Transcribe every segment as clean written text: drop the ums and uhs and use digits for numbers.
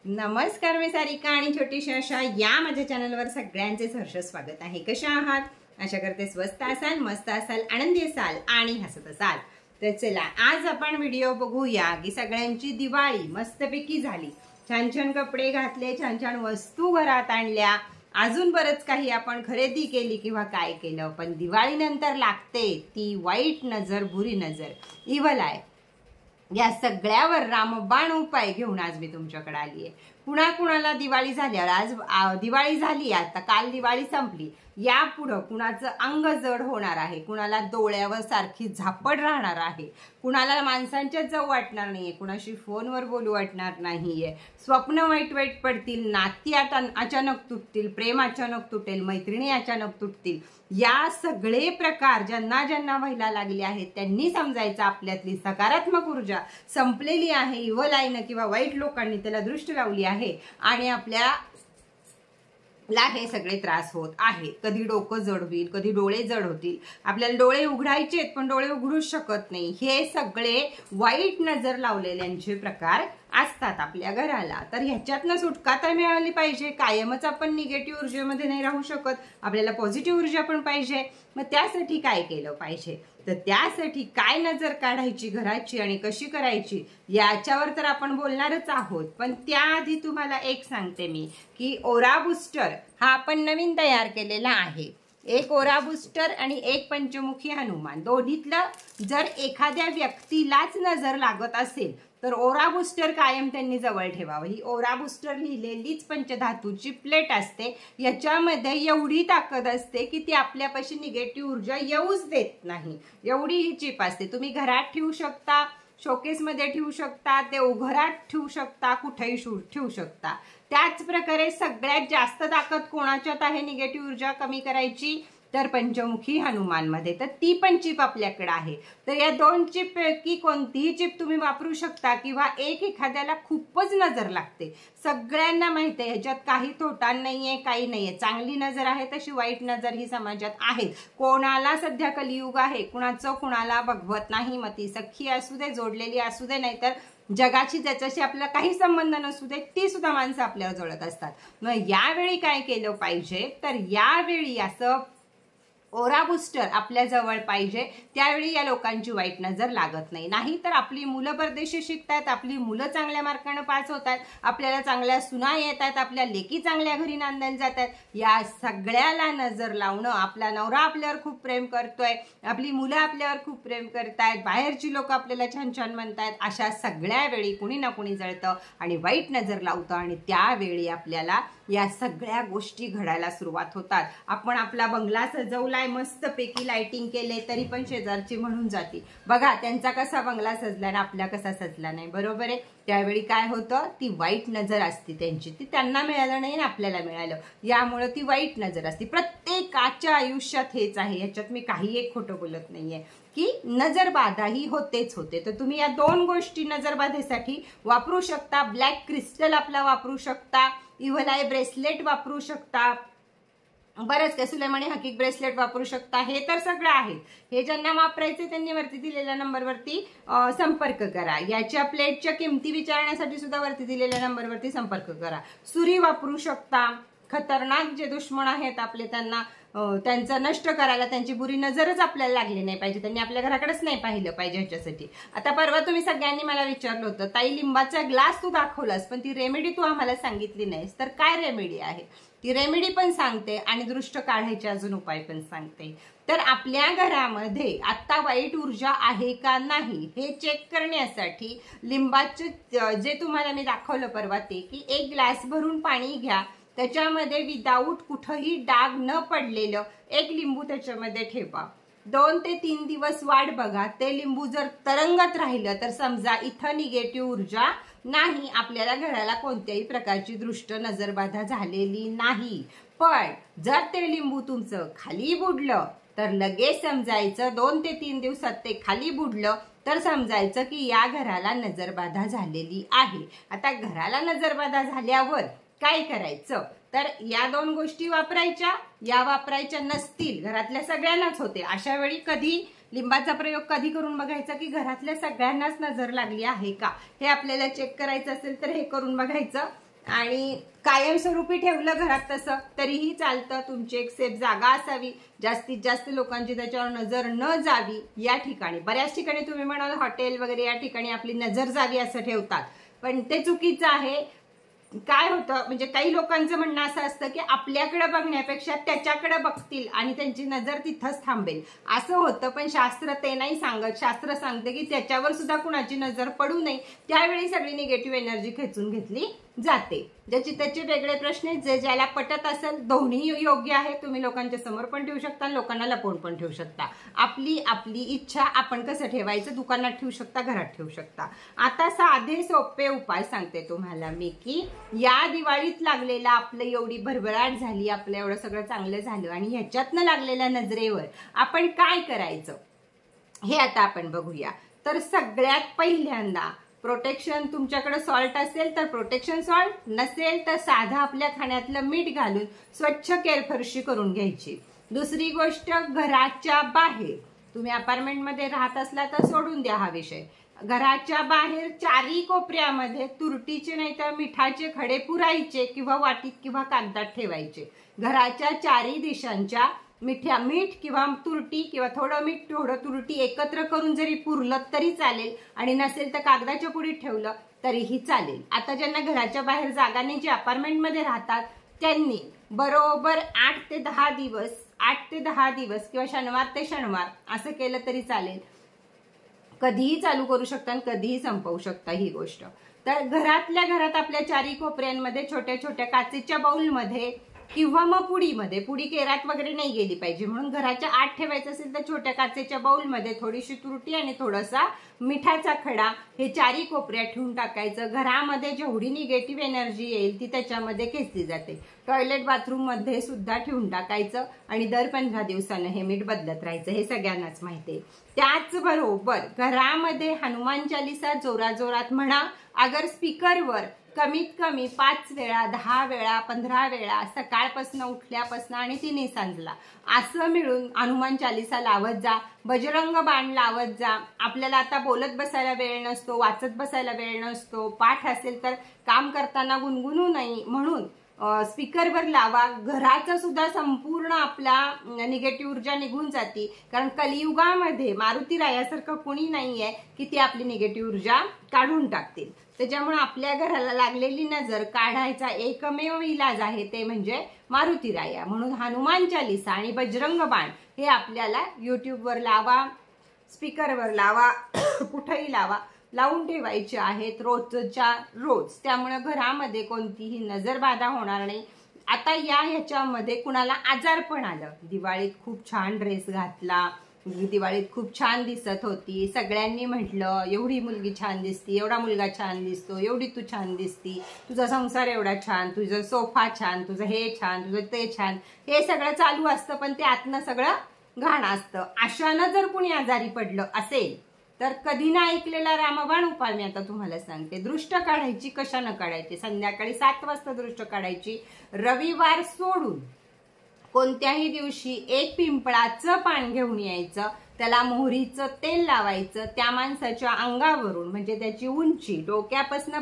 नमस्कार, मी सारिका आणि छोटीशी आशा या माझ्या चॅनलवर सगळ्यांचे सहर्ष स्वागत आहे। कशा आहात? आशा करते स्वस्त असाल, मस्त असाल, आनंदी असाल आणि हसत असाल। तर चला आज आपण व्हिडिओ बघूया की सगळ्यांची दिवाळी मस्तपैकी झाली, छान छान कपडे घातले, छान छान वस्तू घरात आणल्या, अजून बरच काही आपण खरेदी केली किंवा काय केलं, पण दिवाळी नंतर लागते ती वाईट नजर, बुरी नजर, इव्हल आय। या सगळ्यावर रामबाण उपाय घेऊन आज मी तुमच्याकडे आली आहे। कुणाला दिवाळी झाल्यावर, आज दिवाळी झाली, आता काल दिवाळी संपली, यापुढे कुणाचं अंग जड होणार आहे, कुणाला डोळ्यावर सारखी झापड राहणार आहे, कुणाला माणसांच्या जाऊ वाटणार नाहीये, कुणाशी फोनवर बोलू वाटणार नाहीये, स्वप्न वाईट वाईट पडतील, नाती अचानक तुटतील, प्रेम अचानक तुटेल, मैत्रिणी अचानक तुटतील। या सगळे प्रकार ज्यांना ज्यांना व्हायला लागले आहेत त्यांनी समजायचं आपल्यातली सकारात्मक ऊर्जा संपलेली आहे, इव्हल आयनं किंवा वाईट लोकांनी त्याला दृष्टी लावली आहे आणि आपल्याला हे सगळे त्रास होत आहे। कधी डोकं जड होईल, कधी डोळे जड होतील, आपल्याला डोळे उघडायचे पण डोळे उघडूच शकत नाही। हे सगळे वाईट नजर लावलेल्यांचे प्रकार असतात आपल्या घराला। तर ह्याच्यातनं सुटका तर मिळाली पाहिजे। कायमच आपण निगेटिव्ह ऊर्जेमध्ये नाही राहू शकत, आपल्याला पॉझिटिव्ह ऊर्जा पण पाहिजे। मग त्यासाठी काय केलं पाहिजे? तर त्यासाठी काय नजर काढायची घराची आणि कशी करायची याच्यावर तर आपण बोलणारच आहोत। पण त्याआधी तुम्हाला एक सांगते मी की ओरा बूस्टर हा आपण नवीन तयार केलेला आहे। एक ओरा बूस्टर आणि एक पंचमुखी हनुमान, दोन्हीतलं जर एखाद्या व्यक्तीलाच नजर लागत असेल तर ओरा बूस्टर कायम त्यांनी जवळ ठेवावं। ही ओरा बूस्टर लिहिलेलीच पंचधातूची प्लेट असते, याच्यामध्ये एवढी ताकद असते की ती आपल्यापाशी निगेटिव्ह ऊर्जा येऊच देत नाही, एवढी ही चिप असते। तुम्ही घरात ठेवू शकता, शोकेस मध्ये ठेवू शकता, ते घरात ठेवू शकता, कुठेही ठेवू शकता। त्याच प्रकारे सगळ्यात जास्त ताकद कोणाच्यात आहे निगेटिव्ह ऊर्जा कमी करायची? तर पंचमुखी हनुमान मध्ये। तर ती पण चिप आपल्याकडे आहे। तर या दोन चिप पैकी कोणतीही चिप तुम्ही वापरू शकता किंवा एखाद्याला खूपच नजर लागते, सगळ्यांना माहिती आहे ह्याच्यात काही तोटा नाहीये, काही नाहीये, चांगली नजर आहे तशी वाईट नजर ही समाजात आहे। कोणाला सध्या कलियुग आहे, कुणाचं कुणाला बघवत नाही, मग ती सख्खी असू दे, जोडलेली असू दे, नाहीतर जगाची ज्याच्याशी आपल्याला काही संबंध नसू दे ती सुद्धा माणसं आपल्याला जळत असतात। मग यावेळी काय केलं पाहिजे? तर यावेळी असं ओरा बूस्टर आपल्या जवळ पाहिजे, त्यावेळी या लोकांची वाईट नजर लागत नाही। नाही तर आपली मुलं परदेशी शिकतात, आपली मुलं चांगल्या मार्काने पास होतात, आपल्याला चांगल्या सुना येतात, आपल्या लेकी चांगल्या घरी नांदायला जातात, या सगळ्याला नजर लावणं, आपला नवरा आपल्यावर खूप प्रेम करतोय, आपली मुलं आपल्यावर खूप प्रेम करतायत, बाहेरची लोक आपल्याला छान छान म्हणतायत, अशा सगळ्या वेळी कुणी ना कुणी जळतं आणि वाईट नजर लावतं आणि त्यावेळी आपल्याला या सगळ्या गोष्टी घडायला सुरुवात होतात। आपण आपला बंगला सजवलाय, मस्त पैकी लाइटिंग केले, तरी पण शेजारची म्हणून जाते, बघा त्यांचा कसा बंगला सजला आणि आपला कसा सजला नाही, बरोबर आहे? त्यावेळी काय होतं? ती वाईट नजर असते त्यांची, ती त्यांना मिळालं नाही आणि आपल्याला मिळालं, यामुळे ती वाईट नजर असते। प्रत्येकाच्या आयुष्यात हेच आहे, याच्यात मी काही एक खोटं बोलत नाहीये की नजरबाधा ही होतेच होते। तर तुम्ही या दोन गोष्टी नजरबाधेसाठी वापरू शकता। ब्लॅक क्रिस्टल आपला वापरू शकता, इव्हल आय ब्रेसलेट वापरू शकता, बरंच काय सुलेमानी हकीक ब्रेसलेट वापरू शकता। हे तर सगळं आहे, हे ज्यांना वापरायचे त्यांनी वरती दिलेल्या नंबरवरती संपर्क करा। याच्या प्लेटच्या किमती विचारण्यासाठी सुद्धा वरती दिलेल्या नंबरवरती संपर्क करा। सुरी वापरू शकता, खतरनाक जे दुश्मन आहेत आपले त्यांना त्यांचं नष्ट करायला, त्यांची बुरी नजरच आपल्याला लागली नाही पाहिजे, त्यांनी आपल्या घराकडेच नाही पाहिलं पाहिजे ह्याच्यासाठी। आता परवा तुम्ही सगळ्यांनी मला विचारलं होतं, ताई लिंबाचा ग्लास तू दाखवलास पण ती रेमेडी तू आम्हाला सांगितली नाहीस, तर काय रेमेडी आहे? ती रेमेडी पण सांगते आणि दृष्ट काढायचे अजून उपाय पण सांगते। तर आपल्या घरामध्ये आता वाईट ऊर्जा आहे का नाही हे चेक करण्यासाठी लिंबाचे जे तुम्हाला मी दाखवलं परवा, ते की एक ग्लास भरून पाणी घ्या, त्याच्यामध्ये विदाऊट कुठेही डाग न पडलेलं एक लिंबू त्याच्यामध्ये ठेवा, 2 ते 3 दिवस वाट बघा, ते लिंबू जर तरंगत राहिलं तर समजा इथं निगेटिव्ह ऊर्जा नाही, आपल्याला घराला कोणत्याही प्रकारची दृष्ट नजरबाधा झालेली नाही। पण जर ते लिंबू तुमचं खाली बुडलं तर लगेच समजायचं, 2 ते 3 दिवसात ते खाली बुडलं तर समजायचं की या घराला नजरबाधा झालेली आहे। आता घराला नजरबाधा झाल्यावर काय करायचं? तर या दोन गोष्टी वापरायच्या, या वापरायच्या नसतील, घरातल्या सगळ्यांनाच होते, अशा वेळी कधी लिंबाचा प्रयोग कधी करून बघायचा की घरातल्या सगळ्यांनाच नजर लागली आहे का हे आपल्याला चेक करायचं असेल तर हे करून बघायचं। आणि कायमस्वरूपी ठेवलं घरात तसं तरीही चालतं. तुमची एक सेफ जागा असावी, जास्तीत जास्त लोकांची त्याच्यावर नजर न जावी या ठिकाणी. बऱ्याच ठिकाणी तुम्ही म्हणाल हॉटेल वगैरे या ठिकाणी आपली नजर जावी असं ठेवतात, पण ते चुकीचं आहे. काय होतं म्हणजे काही लोकांचं म्हणणं असं असतं की आपल्याकडे बघण्यापेक्षा त्याच्याकडे बघतील आणि त्यांची नजर तिथंच थांबेल असं होतं. पण शास्त्र ते नाही सांगत. शास्त्र सांगते की त्याच्यावर सुद्धा कुणाची नजर पडू नये. त्यावेळी सगळी निगेटिव्ह एनर्जी खेचून घेतली जाते. ज्याची त्याचे वेगळे प्रश्न आहेत. जे ज्याला पटत असेल दोन्ही योग्य आहे. तुम्ही लोकांच्या समोर पण ठेवू शकता, लोकांना लपवून पण ठेवू शकता. आपली आपली इच्छा. आपण कसं ठेवायचं, दुकानात ठेवू शकता, घरात ठेवू शकता. आता साधे सोपे उपाय सांगते तुम्हाला मी की या दिवाळीत लागलेला आपलं एवढी भरभराट झाली, आपलं एवढं सगळं चांगलं झालं आणि ह्याच्यातनं लागलेल्या नजरेवर आपण काय करायचं हे आता आपण बघूया. तर सगळ्यात पहिल्यांदा प्रोटेक्शन, तुमच्याकडे सॉल्ट असेल तर प्रोटेक्शन सॉल्ट, नसेल तर साधा आपल्या खाण्यातलं मीठ घालून स्वच्छ केरफरशी करून घ्यायची. दुसरी गोष्ट, घराच्या बाहेर तुम्ही अपार्टमेंटमध्ये राहत असला तर सोडून द्या हा विषय. घराच्या बाहेर चारी कोपऱ्यामध्ये तुरटीचे नाही तर मिठाचे खडे पुरायचे किंवा वाटीत किंवा कागदात ठेवायचे. घराच्या चारी दिशांच्या मीठ किंवा तुरटी किंवा थोडं मीठ थोडं तुरटी एकत्र करून जरी पुरलं तरी चालेल आणि नसेल तर कागदाच्या पुडीत ठेवलं तरीही चालेल. आता ज्यांना घराच्या बाहेर जागा नाही, जे अपार्टमेंटमध्ये राहतात, त्यांनी बरोबर 8 ते 10 दिवस किंवा शनिवार ते शनिवार असं केलं तरी चालेल. कधीही चालू करू शकता आणि कधीही संपवू शकता ही गोष्ट. तर घरातल्या घरात आपल्या चारी कोपऱ्यांमध्ये छोट्या छोट्या काचेच्या बाउलमध्ये किंवा मग पुडीमध्ये, पुडी केरात वगैरे नाही गेली पाहिजे म्हणून घराच्या आत ठेवायचं असेल तर छोट्या काचेच्या बाउलमध्ये थोडीशी तुरटी आणि थोडासा मिठाचा खडा हे चारी कोपऱ्यात ठेवून टाकायचं. घरामध्ये जेवढी निगेटिव्ह एनर्जी येईल ती त्याच्यामध्ये खेचली जाते. टॉयलेट बाथरूम मध्ये सुद्धा ठेवून टाकायचं आणि दर 15 दिवसानं हे मीठ बदलत राहायचं. हे सगळ्यांनाच माहिती आहे. त्याचबरोबर घरामध्ये हनुमान चालीसा जोराजोरात म्हणा. अगर स्पीकरवर कमीत कमी 5 वेळा, 10 वेळा, 15 वेळा सकाळपासून उठल्यापासून आणि तिन्ही सांजला असं मिळून हनुमान चालीसा लावत जा. बजरंग बाण लावत जा. आपल्याला आता बोलत बसायला वेळ नसतो, वाचत बसायला वेळ नसतो. पाठ असेल तर काम करताना गुणगुणू नये म्हणून स्पीकरवर लावा. घराचा सुद्धा संपूर्ण आपला निगेटिव्ह ऊर्जा निघून जाते. कारण कलियुगामध्ये मारुती रायासारखं कोणी नाहीये की ती आपली निगेटिव्ह ऊर्जा काढून टाकतील. त्याच्यामुळे आपल्या घराला लागलेली नजर काढायचा एकमेव इलाज आहे ते म्हणजे मारुती राया. म्हणून हनुमान चालीसा आणि बजरंग बाण हे आपल्याला युट्यूबवर लावा, स्पीकरवर लावा, कुठेही लावा, लावून ठेवायचे आहेत रोजच्या रोज. त्यामुळे घरामध्ये कोणतीही नजरबाधा होणार नाही. आता ह्याच्यामध्ये कुणाला आजार पण आलं, दिवाळीत खूप छान ड्रेस घातला, दिवाळीत खूप छान दिसत होती, सगळ्यांनी म्हटलं एवढी मुलगी छान दिसती, एवढा मुलगा छान दिसतो, एवढी तू छान दिसती, तुझा संसार एवढा छान, तुझं सोफा छान, तुझं हे छान, तुझं ते छान, हे सगळं चालू असतं पण ते आतनं सगळं घाण असतं. अशानं जर कुणी आजारी पडलं असेल तर कधी ना ऐकलेला रामबाण उपाय मी आता तुम्हाला सांगते. दृष्ट काढायची. कशानं काढायची? संध्याकाळी 7 वाजता दृष्ट काढायची. रविवार सोडून कोणत्याही दिवशी एक पिंपळाचं पान घेऊन यायचं, त्याला मोहरीचं तेल लावायचं, त्या माणसाच्या अंगावरून म्हणजे त्याची उंची डोक्यापासनं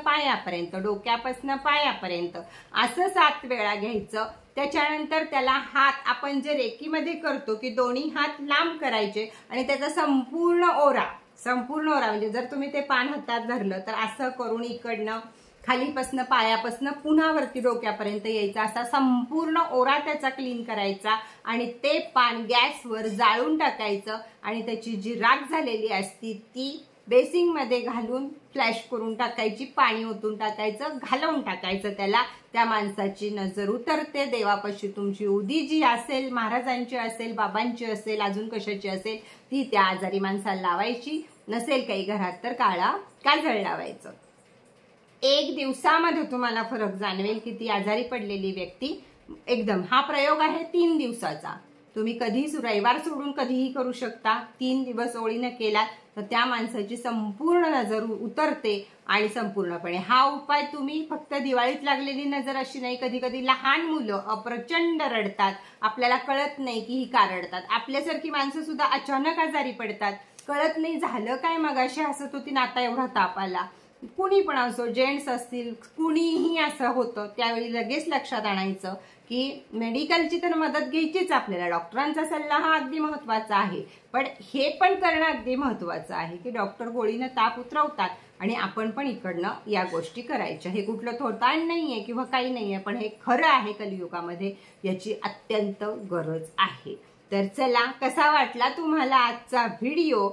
पायापर्यंत असं 7 वेळा घ्यायचं. त्याच्यानंतर त्याला हात आपण जे रेकीमध्ये करतो की दोन्ही हात लांब करायचे आणि त्याचा संपूर्ण ओरा म्हणजे जर तुम्ही ते पान हातात धरलं तर असं करून इकडनं खालीपासनं पायापासनं पुन्हा वरती डोक्यापर्यंत यायचा, असा संपूर्ण ओरा त्याचा क्लीन करायचा आणि ते पान गॅसवर जाळून टाकायचं आणि त्याची जी राख झालेली असती ती बेसिंग मध्ये घालून फ्लॅश करून टाकायची, पाणी ओतून टाकायचं, घालवून टाकायचं त्याला. त्या माणसाची नजर उतरते. देवापाशी तुमची उदी जी असेल, महाराजांची असेल, बाबांची असेल, अजून कशाची असेल ती त्या आजारी माणसाला लावायची. नसेल काही घरात तर काळा काजळ लावायचं. 1 दिवसामध्ये तुम्हाला फरक जाणवेल की ती आजारी पडलेली व्यक्ती एकदम. हा प्रयोग आहे 3 दिवसाचा. तुम्ही कधीही रविवार सोडून कधीही करू शकता. 3 दिवस ओळीनं केला तर त्या माणसाची संपूर्ण नजर उतरते आणि संपूर्णपणे. हा उपाय तुम्ही फक्त दिवाळीत लागलेली नजर अशी नाही, कधी कधी लहान मुलं प्रचंड रडतात, आपल्याला कळत नाही की ही का रडतात. आपल्यासारखी माणसं सुद्धा अचानक आजारी पडतात, कळत नाही झालं काय, मगाशी हसत होती ना आता एवढा ताप आला. कुणी पण असो, जेंट्स असतील, कुणीही असं होतं, त्यावेळी लगेच लक्षात आणायचं की मेडिकलची तर मदत घ्यायचीच आपल्याला, डॉक्टरांचा सल्ला हा अगदी महत्वाचा आहे, पण हे पण करणं अगदी महत्वाचं आहे की डॉक्टर गोळीनं ताप उतरवतात आणि आपण पण इकडनं या गोष्टी करायच्या. हे कुठलं थोतांड नाहीये किंवा काही नाहीये, पण हे खरं आहे, कलियुगामध्ये याची अत्यंत गरज आहे. तर चला, कसा वाटला तुम्हाला आजचा व्हिडिओ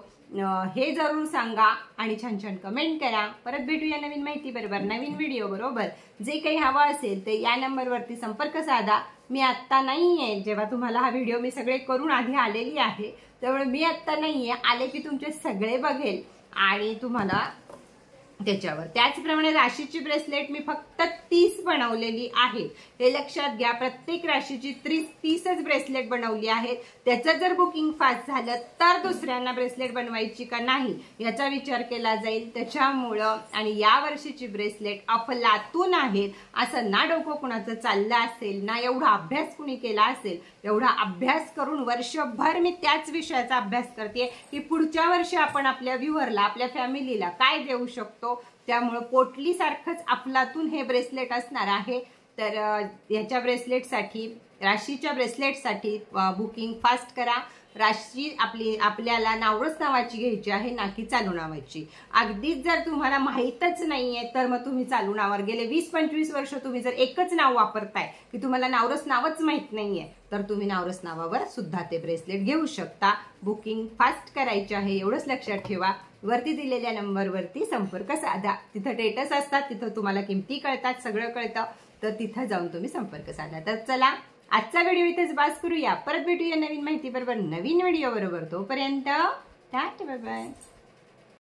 हे जरूर सांगा आणि छान छान कमेंट करा. परत भेटूया नवीन माहिती बरोबर, नवीन व्हिडिओ बरोबर. जे काही हवं असेल ते या नंबरवरती संपर्क साधा. मी आत्ता नाहीये, जेव्हा तुम्हाला हा व्हिडिओ मी सगळे करून आधी आलेली आहे, त्यामुळे मी आत्ता नाहीये, आले की तुमचे सगळे बघेल आणि तुम्हाला त्याच्यावर. त्याचप्रमाणे राशीची ब्रेसलेट मी फक्त 30 बनवलेली आहे, हे लक्षात घ्या. प्रत्येक राशीची 30च ब्रेसलेट बनवली आहेत. त्याचं जर बुकिंग फास्ट झालं तर दुसऱ्यांना ब्रेसलेट बनवायची का नाही याचा विचार केला जाईल. त्याच्यामुळं आणि या वर्षीची ब्रेसलेट अफलातून आहेत असं ना डोकं कुणाचं चाललं असेल, ना एवढा अभ्यास कुणी केला असेल. एवढा अभ्यास करून वर्षभर मी त्याच विषयाचा अभ्यास करते की पुढच्या वर्षी आपण आपल्या व्ह्यूअरला, आपल्या फॅमिलीला काय देऊ शकतो. त्यामुळे पोटली सारखंच अफलातून हे ब्रेसलेट असणार आहे. तर ह्याच्या ब्रेसलेटसाठी, राशीच्या ब्रेसलेटसाठी बुकिंग फास्ट करा. राशी आपल्याला नावरस नावाची घ्यायची आहे, ना की चालू नावाची. अगदीच जर तुम्हाला माहीतच नाहीये तर मग तुम्ही चालू नावावर गेले 20-25 वर्ष तुम्ही जर एकच नाव वापरताय की तुम्हाला नावरस नावच माहित नाहीये, तर तुम्ही नावरस नावावर सुद्धा ते ब्रेसलेट घेऊ शकता. बुकिंग फास्ट करायची आहे, एवढंच लक्षात ठेवा. वरती दिलेल्या नंबरवरती संपर्क साधा. तिथं स्टेटस असतात, तिथं तुम्हाला किमती कळतात, सगळं कळतं, तर तिथं जाऊन तुम्ही संपर्क साधा. तर चला, आजचा व्हिडिओ इथेच बास करूया. परत भेटूया नवीन माहिती बरोबर, नवीन व्हिडिओ बरोबर. तोपर्यंत टाटा, बाय बाय.